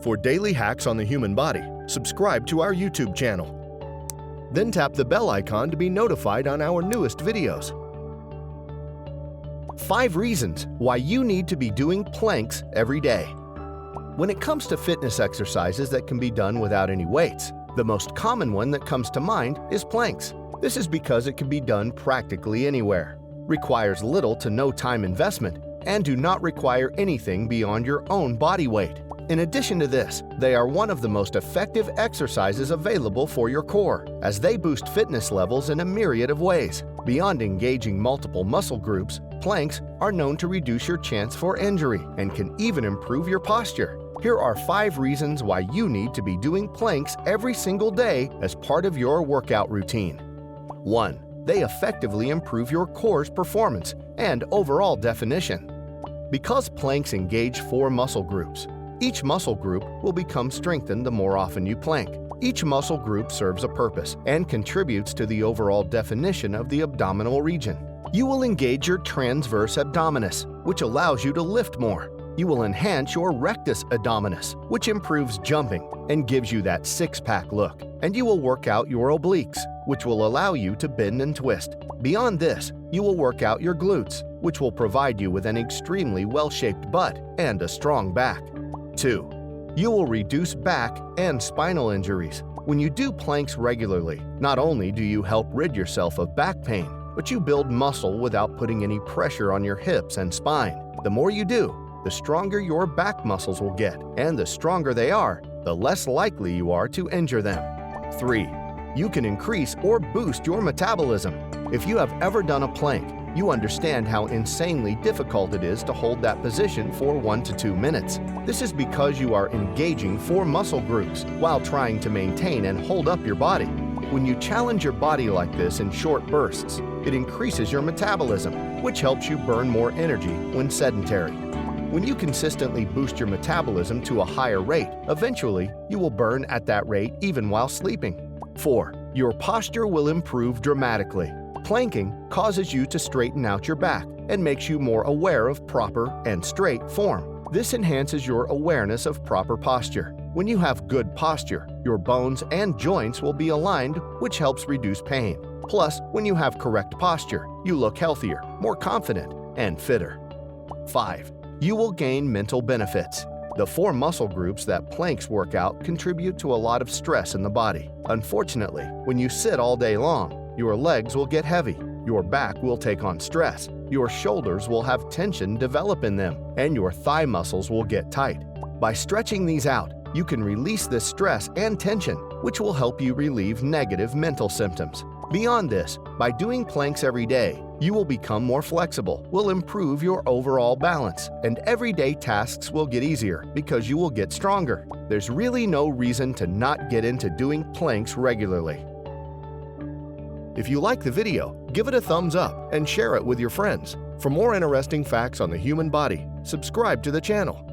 For daily hacks on the human body, subscribe to our YouTube channel. Then tap the bell icon to be notified on our newest videos. 5 reasons why you need to be doing planks every day. When it comes to fitness exercises that can be done without any weights, the most common one that comes to mind is planks. This is because it can be done practically anywhere, requires little to no time investment, and do not require anything beyond your own body weight. In addition to this, they are one of the most effective exercises available for your core, as they boost fitness levels in a myriad of ways. Beyond engaging multiple muscle groups, planks are known to reduce your chance for injury and can even improve your posture. Here are 5 reasons why you need to be doing planks every single day as part of your workout routine. 1. They effectively improve your core's performance and overall definition. Because planks engage 4 muscle groups, each muscle group will become strengthened the more often you plank. Each muscle group serves a purpose and contributes to the overall definition of the abdominal region. You will engage your transverse abdominis, which allows you to lift more. You will enhance your rectus abdominis, which improves jumping and gives you that six-pack look. And you will work out your obliques, which will allow you to bend and twist. Beyond this, you will work out your glutes, which will provide you with an extremely well-shaped butt and a strong back. 2. You will reduce back and spinal injuries. When you do planks regularly, not only do you help rid yourself of back pain, but you build muscle without putting any pressure on your hips and spine. The more you do, the stronger your back muscles will get, and the stronger they are, the less likely you are to injure them. 3. You can increase or boost your metabolism. If you have ever done a plank, you understand how insanely difficult it is to hold that position for 1 to 2 minutes. This is because you are engaging 4 muscle groups while trying to maintain and hold up your body. When you challenge your body like this in short bursts, it increases your metabolism, which helps you burn more energy when sedentary. When you consistently boost your metabolism to a higher rate, eventually you will burn at that rate even while sleeping. 4. Your posture will improve dramatically. Planking causes you to straighten out your back and makes you more aware of proper and straight form. This enhances your awareness of proper posture. When you have good posture, your bones and joints will be aligned, which helps reduce pain. Plus, when you have correct posture, you look healthier, more confident, and fitter. 5. You will gain mental benefits. The 4 muscle groups that planks work out contribute to a lot of stress in the body. Unfortunately, when you sit all day long, your legs will get heavy, your back will take on stress, your shoulders will have tension develop in them, and your thigh muscles will get tight. By stretching these out, you can release this stress and tension, which will help you relieve negative mental symptoms. Beyond this, by doing planks every day, you will become more flexible, will improve your overall balance, and everyday tasks will get easier because you will get stronger. There's really no reason to not get into doing planks regularly. If you like the video, give it a thumbs up and share it with your friends. For more interesting facts on the human body, subscribe to the channel.